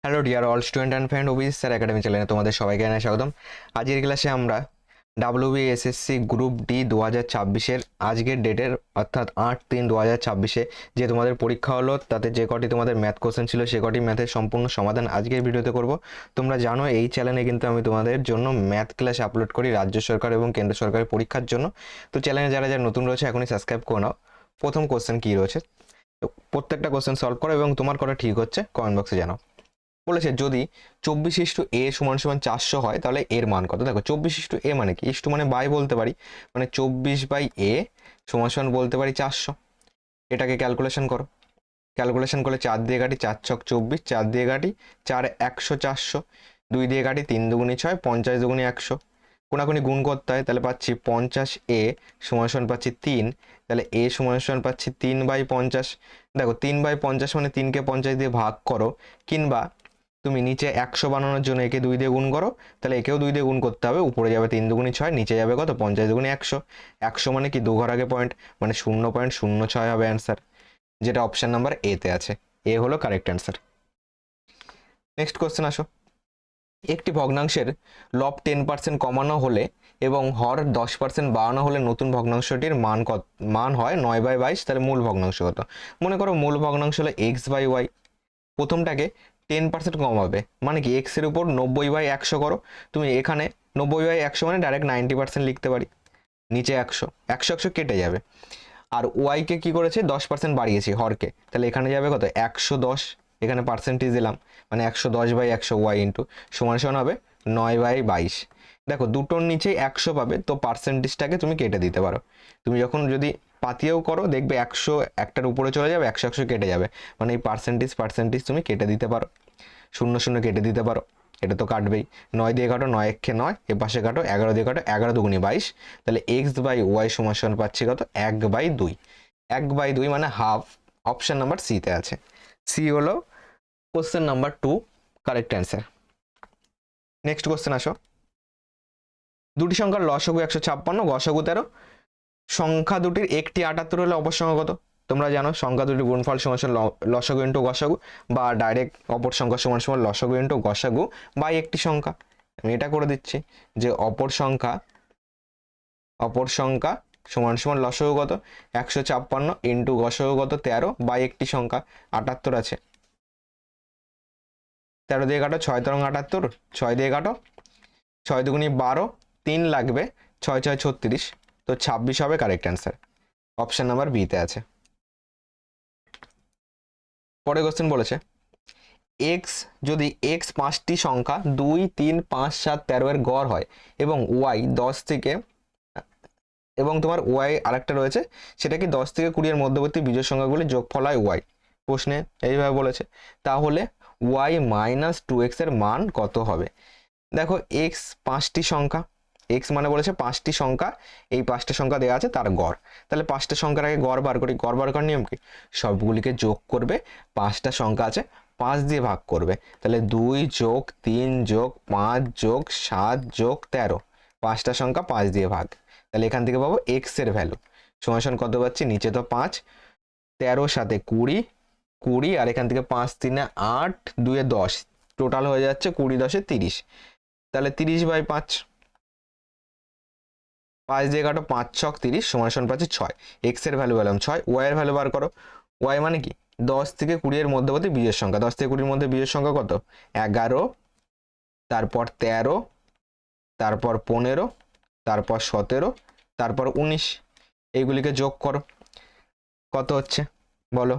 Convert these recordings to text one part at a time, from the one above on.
Hello dear all student and friend ওবিস sir academy চ্যানেলে তোমাদের সবাইকে জানাই স্বাগতম। আজকের ক্লাসে আমরা WBSSC গ্রুপ ডি 2026-এর আজকের ডেটের অর্থাৎ 8/3/2026-এ যে তোমাদের পরীক্ষা হলো তাতে যে কটি তোমাদের ম্যাথ কোশ্চেন ছিল সে কটি ম্যাথের সম্পূর্ণ সমাধান আজকের ভিডিওতে করব। তোমরা জানো এই চ্যানেলে কিন্তু আমি তোমাদের জন্য ম্যাথ ক্লাস আপলোড করি রাজ্য সরকার এবং কেন্দ্র সরকারের পরীক্ষার জন্য। তো চ্যানেলে যারা যারা নতুন রয়েছে এখনই সাবস্ক্রাইব করে নাও। প্রথম কোশ্চেন কী রয়েছে, তো প্রত্যেকটা কোশ্চেন সলভ করো এবং তোমার করা ঠিক হচ্ছে কমেন্ট বক্সে জানাও। বলেছে যদি 24:a = 400 হয় তাহলে এর মান কত। দেখো 24:a মানে কি, ইস্টু মানে বাই বলতে পারি, মানে 24/a সমান বলতে পারি 400। এটাকে ক্যালকুলেশন করো, ক্যালকুলেশন করলে 4 দিয়ে কাটি 4 ছক 24, 4 দিয়ে কাটি 4 100 400, 2 দিয়ে কাটি 3 দুগুণি 6, 50 দুগুণি 100, কোনাকুনি গুণ করতে হয় তাহলে পাচ্ছি 50a সমান পাচ্ছি 3, তাহলে a সমান পাচ্ছি 3/50। দেখো 3/50 মানে 3কে 50 দিয়ে ভাগ করো, কিংবা তুমি নিচে 100 বানানোর জন্য একে 2 দিয়ে গুণ করো, তাহলে একেও 2 দিয়ে গুণ করতে হবে, উপরে যাবে 3 দুগুণি 6, নিচে যাবে কত 50 দুগুণি 100। 100 মানে কি 2 ঘর আগে পয়েন্ট, মানে 0.06 হবে অ্যান্সার, যেটা অপশন নাম্বার এ তে আছে। এ হলো কারেক্ট অ্যান্সার। নেক্সট কোশ্চেন আসো। একটি ভগ্নাংশের লব 10% কমানো হলে এবং হর 10% বাড়ানো হলে নতুন ভগ্নাংশটির মান হয় 9/22। তাহলে মূল ভগ্নাংশ কত? মনে করো মূল ভগ্নাংশ হলো x/y, প্রথমটাকে 10% কমাবে মানে কি x এর উপর 90/100 করো। তুমি এখানে 90/100 মানে ডাইরেক্ট 90% লিখতে পারি, নিচে 100 100 100 কেটে যাবে। আর ওয়াইকে কি করেছে 10% বাড়িয়েছি হরকে, তাহলে এখানে যাবে কত 110, এখানে পার্সেন্টেজ দিলাম মানে 110/100 ওয়াই ইন্টু সমান হবে 9/22। দেখো দুটোর নিচেই 100 পাবে, তো পার্সেন্টেজটাকে তুমি কেটে দিতে পারো। তুমি যখন যদি পাতিয়েও করো দেখবে 100 একটার উপরে চলে যাবে, 100 100 কেটে যাবে, মানে এই পার্সেন্টেজ তুমি কেটে দিতে পারো, 0 0 কেটে দিতে পারো, এটা তো কাটবেই। 9 দিয়ে কাটো 9 1 9, এ পাশে কাটো 11 দিয়ে কাটো 11 দুগুণি 22, তাহলে x/y সমান পাচ্ছি কত 1/2। 1/2 মানে হাফ, অপশন নাম্বার সি তে আছে। সি হলো question number 2 correct answer. Next question আসো। দুটি সংখ্যার লসাগু 156, গসাগু 13, সংখ্যা দুটির একটি 78 হলে অপর সংখ্যা কত? তোমরা জানো সংখ্যা দুটির গুণফল সমান লসাগু ইন্টু গসাগু, বা ডাইরেক্ট অপর সংখ্যা সমান লসাগু ইন্টু গসাগু বাই একটি সংখ্যা। আমি এটা করে দিচ্ছি যে অপর সংখ্যা সমান লসাগু কত 156 ইন্টু গসাগু কত 13 বাই একটি সংখ্যা 78 আছে। 13 দিয়ে কাটো 6 13 78, 6 দিয়ে কাটো 6 দুগুণি 12, 3 লাগবে, 6 6 36, তো 26 হবে correct answer, option number B তে আছে। পরে কোশ্চেন বলেছে এক্স যদি এক্স 5টি সংখ্যা 2 3 5 7 13 এর গড় হয় এবং ওয়াই 10 থেকে, এবং তোমার ওয়াই আরেকটা রয়েছে সেটা কি 10 থেকে 20 এর মধ্যবর্তী বিজোড় সংখ্যাগুলির যোগফল হয় ওয়াই, প্রশ্নে এইভাবে বলেছে, তাহলে ওয়াই -2x এর মান কত হবে? দেখো এক্স 5টি সংখ্যা, এক্স মানে বলেছে 5টি সংখ্যা, এই 5টা সংখ্যা দেওয়া আছে তার গড়, তাহলে 5টা সংখ্যার আগে গড় বার করি। গড় বার করার নিয়ম কি, সবগুলিকে যোগ করবে, 5টা সংখ্যা আছে 5 দিয়ে ভাগ করবে, তাহলে 2 যোগ 3 যোগ 5 যোগ 7 যোগ 13, 5টা সংখ্যা 5 দিয়ে ভাগ, তাহলে এখান থেকে পাবো এক্স এর ভ্যালু সমান কত পাচ্ছি, নিচে তো 5, 13 সাথে 20 20, আর এখান থেকে 5 3 8 2 10, টোটাল হয়ে যাচ্ছে 20 10 30, তাহলে 30/5, 5 দিয়ে কাটো 5 ছক 30 সমান পাচ্ছি 6। এক্স এর ভ্যালু পেলাম 6, ওয়াই এর ভ্যালু বার করো। ওয়াই মানে কি 10 থেকে 20 এর মধ্যবর্তী বিজোড় সংখ্যা, 10 থেকে 20 এর মধ্যে বিজোড় সংখ্যা কত 11, তারপর 13, তারপর 15, তারপর 17, তারপর 19, এইগুলিকে যোগ করো কত হচ্ছে বলো।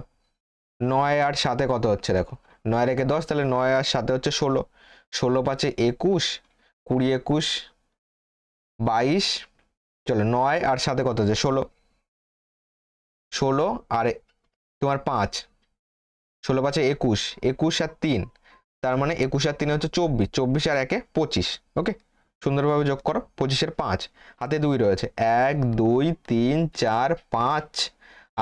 9 আর 7 কত হচ্ছে দেখো, 9 রেখে 10, তাহলে 9 আর 7 হচ্ছে 16, 16 5 21, 20 21 22, চলো 9 আর 7 কত হচ্ছে 16, 16 আর তোমার 5, 16 5 21, 21 আর 3, তার মানে 21 আর 3 হচ্ছে 24, 24 আর 1 25, ওকে সুন্দরভাবে যোগ করো। 25 এর 5, হাতে 2 রয়েছে 1 2 3 4 5,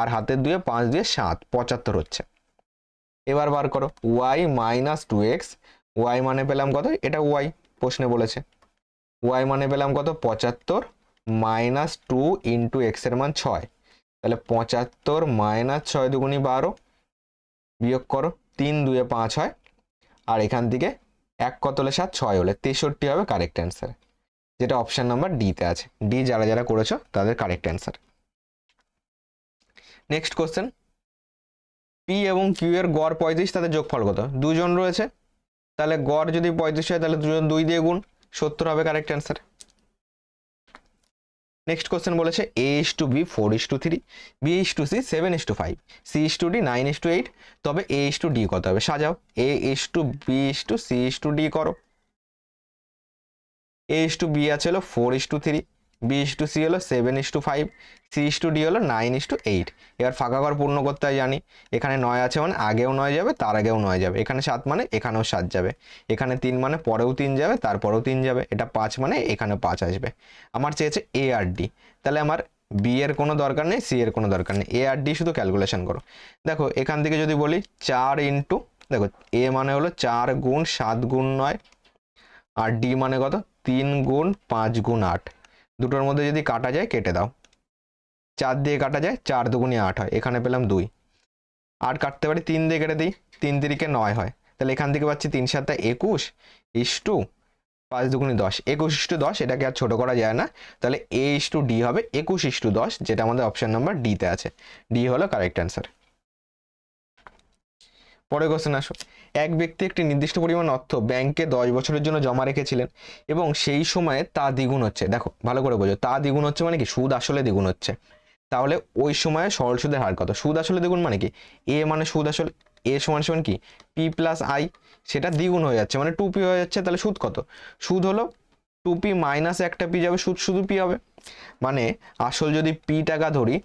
আর হাতের 2 5 দিয়ে 7, 75 হচ্ছে। এবার বার করো y -2x, y মানে পেলাম কত, এটা y প্রশ্নে বলেছে, y মানে পেলাম কত 75 -2 ইন্টু x এর মান 6, তাহলে 75 -6 দুগুণি 12, বিয়োগ করো 3 2 5 হয়, আর এখান থেকে 1 কত হলে 7, 6 হলে 63 হবে কারেক্ট অ্যান্সার, যেটা অপশন নাম্বার ডিতে আছে। ডি যারা যারা করেছো তাদের correct answer. Next question, P এবং কিউ এর গড় 35, তাদের যোগফল কত? দুজন রয়েছে, তাহলে গড় যদি 35 হয় তাহলে দুজন 2 দিয়ে গুণ, 70 হবে কারেক্ট অ্যান্সার। নেক্সট কোশ্চেন বলেছে A:B 4:3, B:C 7:5, C:D 9:8, তবে A:D কত হবে? সাজাও, A:B:C:D করো। A:B আছে হলো 4:3, B:C হলো 7:5, C:D হলো 9:8। এবার ফাঁকা ঘর পূর্ণ করতে হয় জানি, এখানে 9 আছে মানে আগেও 9 যাবে, তার আগেও 9 যাবে, এখানে 7 মানে এখানেও 7 যাবে, এখানে 3 মানে পরেও 3 যাবে, তারপরেও 3 যাবে, এটা 5 মানে এখানে 5 আসবে। আমার চেয়েছে A আর D, তাহলে আমার B এর কোনো দরকার নেই, C এর কোনো দরকার নেই, A আর D শুধু ক্যালকুলেশন করো। দেখো এখান থেকে যদি বলি 4 ইন্টু, দেখো A মানে হলো 4 গুণ 7 গুণ 9, আর D মানে কত? 3 গুণ 5 গুণ 8, দুটোর মধ্যে যদি কাটা যায় কেটে দাও, 4 দিয়ে কাটা যায়, 4 দুগুণে 8 হয়, এখানে পেলাম 2, আর কাটতে পারি 3 দিয়ে কেটে দিই, 3 তিরিকে 9 হয়, তাহলে এখান থেকে পাচ্ছি 3 7 21 ইস্টু 5 দুগুণে 10, 21:10, এটাকে আর ছোট করা যায় না, তাহলে A:D হবে 21:10, যেটা আমাদের অপশন নাম্বার ডিতে আছে, ডি হলো কারেক্ট অ্যান্সার। পরের কোশ্চেন আসো, এক ব্যক্তি একটি নির্দিষ্ট পরিমাণ অর্থ ব্যাংকে 10 বছরের জন্য জমা রেখেছিলেন এবং সেই সময়ে তা দ্বিগুণ হচ্ছে। দেখো ভালো করে বোঝো, তা দ্বিগুণ হচ্ছে মানে কি? সুদ আসলে দ্বিগুণ হচ্ছে, তাহলে ওই সময়ে সরল সুদের হার কত? সুদ আসলে দ্বিগুণ মানে কি? এ মানে সুদ আসলে, এ সমান সমান কি? পি প্লাস আই, সেটা দ্বিগুণ হয়ে যাচ্ছে মানে 2p হয়ে যাচ্ছে, তাহলে সুদ কত? সুদ হলো 2p মাইনাস একটা পি যাবে, সুদ শুধু পি হবে। মানে আসল যদি পি টাকা ধরি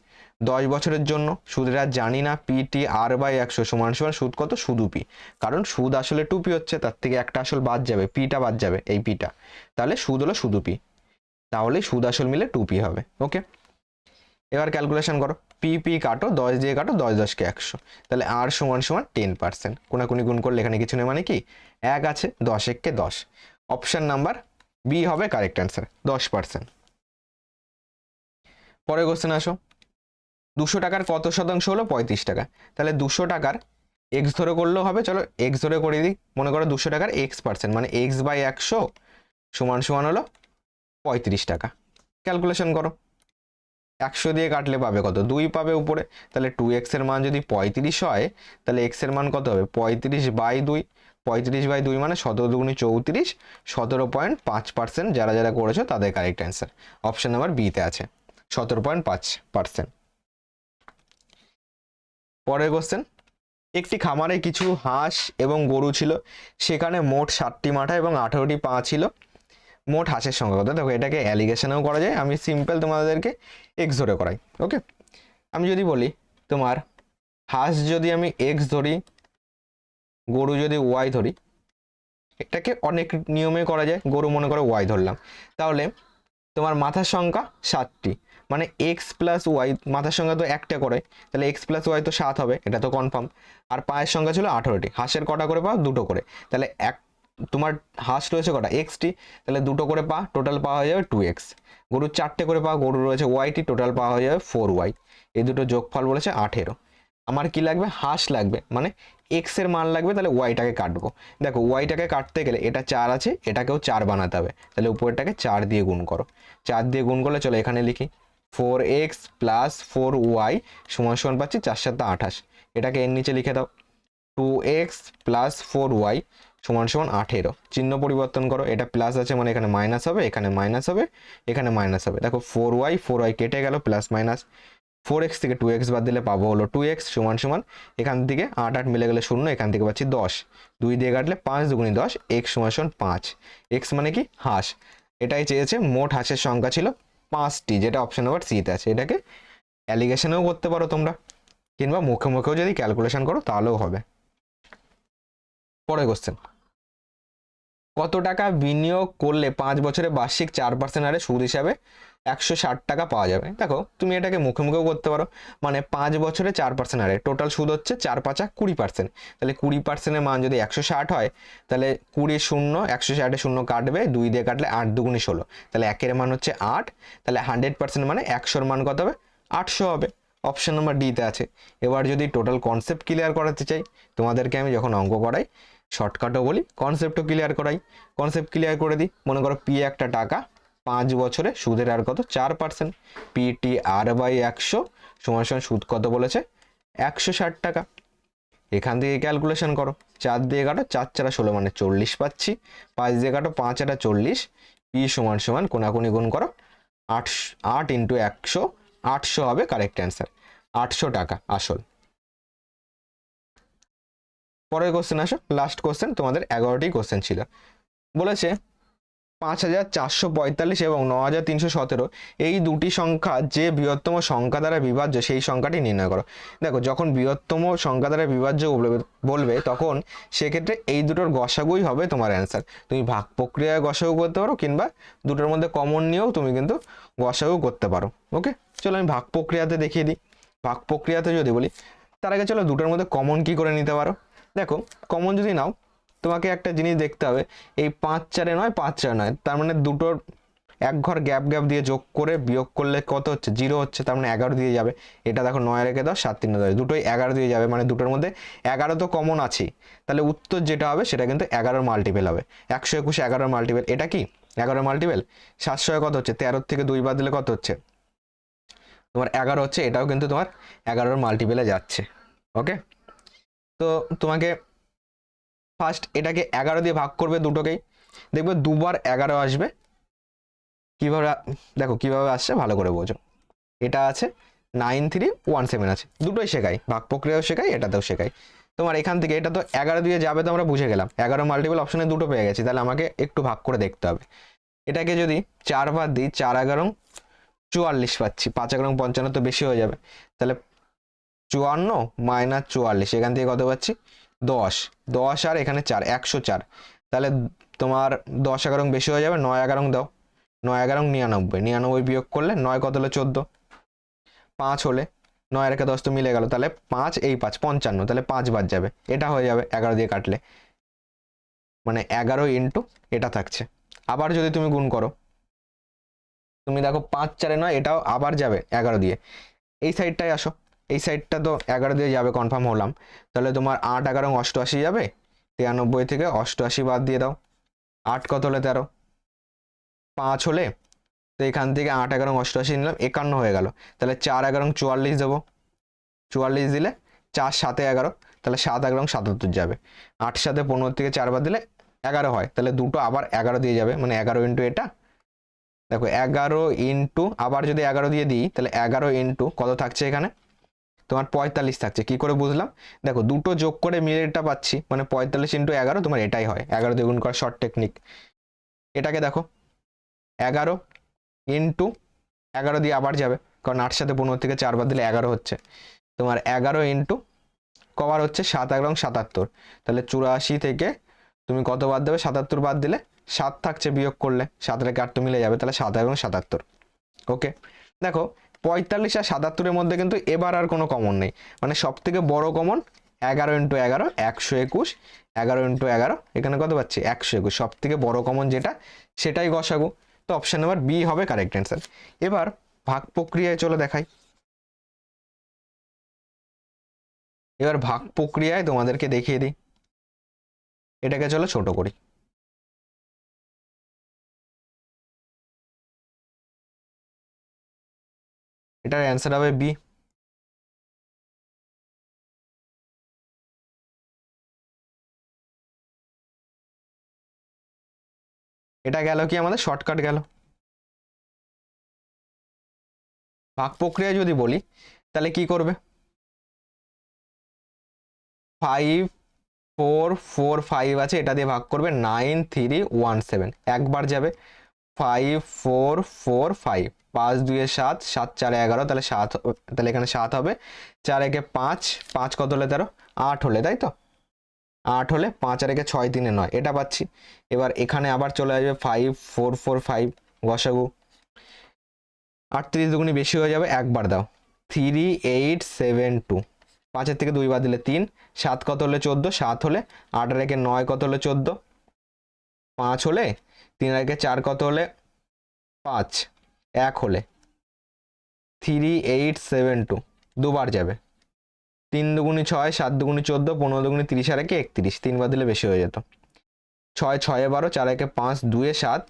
10 বছরের জন্য, সুদের আর জানি না, পিটি r/100 সমান সমান সুদ কত? শুধু পি, কারণ সুদ আসলে 2p হচ্ছে, তার থেকে একটা আসল বাদ যাবে, পিটা বাদ যাবে, এই পিটা, তাহলে সুদ হলো শুধু পি, তাহলে সুদ আসল মিলে 2p হবে। ওকে, এবার ক্যালকুলেশন করো, পি কাটো, 10 দিয়ে কাটো, 10 10 কে 100, তাহলে আর সমান সমান 10%, কোনাকুনি গুণ করলে এখানে কিছু নেই মানে কি 1 আছে, 10 1 কে 10, অপশন নাম্বার বি হবে কারেক্ট অ্যান্সার, 10%। পরের কোশ্চেন আসো, 200 টাকার কত শতাংশ হলো? 35 টাকা, তাহলে 200 টাকার এক্স ধরে করলেও হবে, চলো এক্স ধরে করে দিই, মনে করো 200 টাকার x%, মানে x/100 সমান সমান হলো 35 টাকা। ক্যালকুলেশন করো, 100 দিয়ে কাটলে পাবে কত? 2 পাবে উপরে, তাহলে 2x এর মান যদি 35 হয়, তাহলে x এর মান কত হবে? 35/2, 35/2 মানে 17 দুগুণে 34, 17.5%, যারা যারা করেছো তাদের কারেক্ট অ্যান্সার, অপশন নাম্বার বিতে আছে 17.5%। পরের কোশ্চেন, একটি খামারে কিছু হাঁস এবং গরু ছিল, সেখানে মোট 60টি মাঠা এবং 18টি পা ছিল, মোট হাঁসের সংখ্যা কত? দেখো এটাকে অ্যালিগেশনেও করা যায়, আমি সিম্পল তোমাদেরকে এক্স ধরে করাই। ওকে, আমি যদি বলি তোমার হাঁস যদি আমি এক্স ধরি, গরু যদি ওয়াই ধরি, এটাকে অনেক নিয়মে করা যায়, গরু মনে করো ওয়াই ধরলাম, তাহলে তোমার মাথার সংখ্যা 7টি, মানে এক্স প্লাস ওয়াই, মাথার সংখ্যা তো একটা করে, তাহলে এক্স প্লাস ওয়াই তো 7 হবে, এটা তো কনফার্ম। আর পায়ের সংখ্যা ছিল 18টি, হাঁসের কটা করে পা? 2টো করে, তাহলে তোমার হাঁস রয়েছে কটা? এক্সটি, তাহলে 2টো করে পা, টোটাল পাওয়া হয়ে যাবে 2x। গরুর 4টে করে পা, গরু রয়েছে ওয়াইটি, টোটাল পাওয়া হয়ে যাবে 4y। এই দুটো যোগফল বলেছে 18। আমার কি লাগবে? হাঁস লাগবে, মানে এক্স এর মান লাগবে, তাহলে ওয়াইটাকে কাটবো। দেখো ওয়াইটাকে কাটতে গেলে এটা 4 আছে, এটাকেও 4 বানাতে হবে, তাহলে উপরেরটাকে 4 দিয়ে গুণ করো, 4 দিয়ে গুণ করলে চলো এখানে লিখি 4x প্লাস 4y সমান সমান পাচ্ছি 4 7 28, এটাকে এর নিচে লিখে দাও 2x প্লাস 4y সমান সমান 18, চিহ্ন পরিবর্তন করো, এটা প্লাস আছে মানে এখানে মাইনাস হবে, এখানে মাইনাস হবে, এখানে মাইনাস হবে, দেখো 4y কেটে গেল, প্লাস মাইনাস 4x থেকে 2x বাদ দিলে পাবো হলো 2x সমান সমান, এখান থেকে 8 8 মিলে গেলে 0, এখান থেকে পাচ্ছি 10, 2 দিয়ে কাটলে 5 দুগুণে 10, x সমান সমান 5, x মানে কি? হাঁস। এটাই চেয়েছে, মোট হাঁসের সংখ্যা ছিল 5টি, যেটা অপশন নাম্বার সিতে আছে। এটাকে অ্যালিগেশনেও করতে পারো তোমরা, কিংবা মুখে মুখেও যদি ক্যালকুলেশন করো তাহলেও হবে। পরের কোশ্চেন, কত টাকা বিনিয়োগ করলে 5 বছরে বার্ষিক 4% হারে সুদ হিসাবে 160 টাকা পাওয়া যাবে? দেখো তুমি এটাকে মুখে মুখেও করতে পারো, মানে 5 বছরে 4% হারে টোটাল সুদ হচ্ছে 4 5 20%, তাহলে 20%-এর মান যদি 160 হয়, তাহলে 20 0, 160-এ 0 কাটবে, 2 দিয়ে কাটলে 8 দুগুণে 16, তাহলে 1-এর মান হচ্ছে 8, তাহলে 100% মানে 100-এর মান কত হবে? 800 হবে, অপশন নাম্বার ডিতে আছে। এবার যদি টোটাল কনসেপ্ট ক্লিয়ার করাতে চাই তোমাদেরকে, আমি যখন অঙ্ক করাই শর্টকাটও বলি, কনসেপ্টও ক্লিয়ার করাই। কনসেপ্ট ক্লিয়ার করে দিই। মনে করো পি একটা টাকা, 5 বছরে সুদের হার কত, 4%। পিটি আর বাই 100 সমান সমান সুদ কত বলেছে, 160 টাকা। এখান থেকে ক্যালকুলেশন করো, 4 দিয়ে কাটো, 4 4 16 মানে 40 পাচ্ছি। 5 দিয়ে কাটো, 5 এটা 40। পি সমান সমান কোনাকুনি গুণ করো, 8 ইন্টু 100, 800 হবে কারেক্ট অ্যান্সার। 800 টাকা আসল। পরের কোশ্চেন আসো, লাস্ট কোশ্চেন, তোমাদের 11টি কোশ্চেন ছিল। বলেছে 5445 এবং 9317 এই দুটি সংখ্যা যে বৃহত্তম সংখ্যা দ্বারা বিভাজ্য সেই সংখ্যাটি নির্ণয় করো। দেখো, যখন বৃহত্তম সংখ্যা দ্বারা বিভাজ্য বলবে তখন সেক্ষেত্রে এই দুটোর গসাগুই হবে তোমার অ্যান্সার। তুমি ভাগ প্রক্রিয়ায় গসাগু করতে পারো, কিংবা দুটোর মধ্যে কমন নিয়েও তুমি কিন্তু গসাগু করতে পারো। ওকে, চলো আমি ভাগ প্রক্রিয়াতে দেখিয়ে দিই। ভাগ প্রক্রিয়াতে যদি বলি, তার আগে চলো দুটোর মধ্যে কমন কি করে নিতে পারো। দেখো, কমন যদি নাও, তোমাকে একটা জিনিস দেখতে হবে, এই 5 4 নয়, 5 4 নয়, তার মানে দুটোর এক ঘর গ্যাপ গ্যাপ দিয়ে যোগ করে বিয়োগ করলে কত হচ্ছে, 0 হচ্ছে, তার মানে 11 দিয়ে যাবে। এটা দেখো 9 রেখে দাও, 7 3 10, দুটোই 11 দিয়ে যাবে, মানে দুটোর মধ্যে 11 তো কমন আছেই। তাহলে উত্তর যেটা হবে সেটা কিন্তু 11 মাল্টিপেল হবে। 121 11 মাল্টিপেল, এটা কি 11 মাল্টিপেল। 700 কত হচ্ছে, 13 থেকে 2 বাদ দিলে কত হচ্ছে, তোমার 11 হচ্ছে। এটাও কিন্তু তোমার 11 মাল্টিপেলে যাচ্ছে। ওকে, তো তোমাকে ফার্স্ট এটাকে 11 দিয়ে ভাগ করবে দুটোকেই, দেখবে দুবার 11 আসবে। কিভাবে দেখো কিভাবে আসছে ভালো করে বোঝো। এটা আছে 9317 আছে, দুটোই শেখাই, ভাগ প্রক্রিয়াও শেখাই, এটাতেও শেখাই। তোমার এখান থেকে এটা তো 11 দিয়ে যাবে, তো আমরা বুঝে গেলাম 11 মাল্টিপল অপশনে দুটো পেয়ে গেছি, তাহলে আমাকে একটু ভাগ করে দেখতে হবে। এটাকে যদি 4 বার দিই, 4 11 44 পাচ্ছি, 5 11 55 তো বেশি হয়ে যাবে, তাহলে 54 মাইনাস 44, এখান থেকে কত পাচ্ছি, 10। 10 আর এখানে 4, 104। তাহলে তোমার 10 11 বেশি হয়ে যাবে, 9 11 দাও, 9 11 99, 99 বিয়োগ করলে 9 কত হলো, 14। 5 হলে 9 রেখে 10 তো মিলে গেল, তাহলে 5 এই 5 55, তাহলে 5 বাদ যাবে, এটা হয়ে যাবে 11 দিয়ে কাটলে, মানে 11 ইন্টু এটা থাকছে। আবার যদি তুমি গুণ করো, তুমি দেখো 5 4 নয়, এটাও আবার যাবে 11 দিয়ে। এই সাইডটায় আসো, এই সাইডটা তো 11 দিয়ে যাবে, কনফার্ম হলাম। তাহলে তোমার 8 11 88 যাবে, 93 থেকে 88 বাদ দিয়ে দাও, 8 কত হলে 13, 5 হলে, তো এখান থেকে 8 11 88 নিলাম, 51 হয়ে গেল। তাহলে 4 11 44 দেবো, 44 দিলে 4 7 11, তাহলে 7 11 77 যাবে। 8 7 15 থেকে 4 বাদ দিলে 11 হয়, তাহলে দুটো আবার 11 দিয়ে যাবে, মানে 11 ইন্টু এটা। দেখো 11 ইন্টু, আবার যদি 11 দিয়ে দিই, তাহলে 11 ইন্টু কত থাকছে এখানে, তোমার 45 থাকছে। কি করে বুঝলাম, দেখো দুটো যোগ করে মিলেটা পাচ্ছি, মানে 45 ইন্টু 11 তোমার এটাই হয়, 11 দিয়ে গুণ করা শর্ট টেকনিক। এটাকে দেখো 11 ইন্টু 11 দিয়ে আবার যাবে, কারণ 8 7 15 থেকে 4 বাদ দিলে 11 হচ্ছে। তোমার 11 ইন্টু কবার হচ্ছে, 7 11 77, তাহলে 84 থেকে তুমি কত বাদ দেবে, 77 বাদ দিলে 7 থাকছে, বিয়োগ করলে 7 রেখে 8 তো মিলে যাবে, তাহলে 7 11 77। ওকে, দেখো 45 আর 77-এর মধ্যে কিন্তু এবার আর কোনো কমন নেই, মানে সব থেকে বড় কমন 11 ইন্টু 11 121, 11 ইন্টু 11 এখানে কত পাচ্ছি, 121, সব থেকে বড় কমন যেটা সেটাই গসাগু। তো অপশন নাম্বার বি হবে কারেক্ট অ্যান্সার। এবার ভাগ প্রক্রিয়ায় চলো দেখাই। এবার ভাগ প্রক্রিয়ায় তোমাদেরকে দেখিয়ে দিই, এটাকে চলো ছোট করি। এটার অ্যান্সার হবে বি। এটা গেল কি আমাদের শর্টকাট গেল। ভাগ প্রক্রিয়া যদি বলি, তাহলে কি করবে, 5 4 4 5 আছে, এটা দিয়ে ভাগ করবে 9 3 1 7, একবার যাবে। 5 4 4 5, 5 2 7, 7 4 11, তাহলে 7, তাহলে এখানে 7 হবে। 4 একে 5, 5 কত হলে 13, 8 হলে, তাই তো 8 হলে, 5 আর একে 6 3 9, এটা পাচ্ছি। এবার এখানে আবার চলে আসবে 5 4 4 5 গসাগু, 38 দুগুনি বেশি হয়ে যাবে, একবার দাও, 3 8 7 2, 5 থেকে 2 বাদ দিলে 3, 7 কত হলে 14, 7 হলে, 8 আর একে 9 কত হলে 14, 5 হলে, 3 আর একে 4 কত হলে 5, 1 হলে, 3 8 7 2 দুবার যাবে, তিন দুগুণি ছয়, সাত দুগুণি 14, 15 দুগুণি 30 আর একে 31, তিনবার দিলে বেশি হয়ে যেত। ছয় ছয়ে 12, 4 একে 5, 2 এ 7,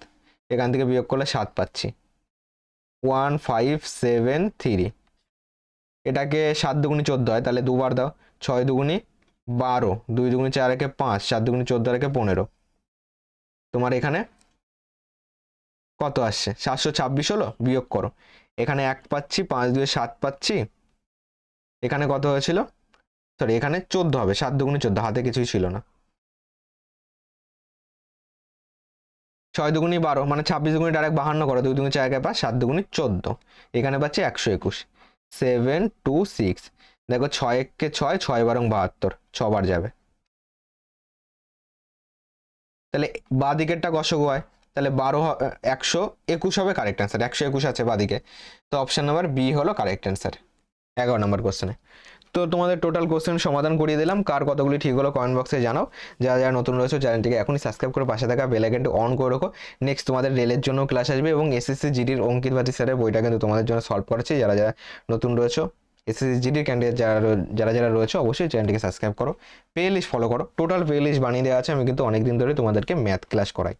এখান থেকে বিয়োগ করলে 7 পাচ্ছি। 1573। এটাকে 7 দুগুণি 14 হয়, তাহলে দুবার দাও। 6 দুগুণি 12, 2 দুগুণি 4 একে 5, 7 দুগুণি 14 একে 15। তোমার এখানে কত আসছে? 726 হলো, বিয়োগ করো। এখানে 1 পাচ্ছি, 5 2 7 পাচ্ছি। এখানে কত হয়েছিল? সরি, এখানে 14 হবে, 7 দুগুণি 14, হাতে কিছুই ছিল না। 6 দুগুণি 12, মানে 26 দুগুণি ডাইরেক্ট 52 করো, 2 দুগুণি 4 একে 5, 7 দুগুণি 14, এখানে পাচ্ছি 121। 726। দেখো 6 একে 6, 6 বারং 72, 6 বার যাবে। তাহলে বাঁ দিকেরটা গসগু হয়, তাহলে 121 হবে কারেক্ট অ্যান্সার। 121 আছে বাদিকে, তো অপশন নাম্বার বি হলো কারেক্ট অ্যান্সার 11 নম্বর কোশ্চেনে। তো তোমাদের টোটাল কোশ্চেন সমাধান করিয়ে দিলাম। কার কতগুলি ঠিক হলো কমেন্ট বক্সে জানাও। যারা যারা নতুন রয়েছে চ্যানেলটিকে এখনই সাবস্ক্রাইব করে পাশে থাকা বেল আইকনটি অন করে রাখো। নেক্সট তোমাদের রেলের জন্য ক্লাস আসবে এবং এসএসসি জিডির অঙ্কিত বাতি স্যারের বইটা কিন্তু তোমাদের জন্য সলভ করেছি। যারা যারা নতুন রয়েছে, এসএসসি জিডির ক্যান্ডিডেট যারা যারা রয়েছে, অবশ্যই চ্যানেলটিকে সাবস্ক্রাইব করো, প্লে লিস্ট ফলো করো। টোটাল প্লে লিস্ট বানিয়ে দেওয়া আছে, আমি কিন্তু অনেকদিন ধরে তোমাদেরকে ম্যাথ ক্লাস করাই।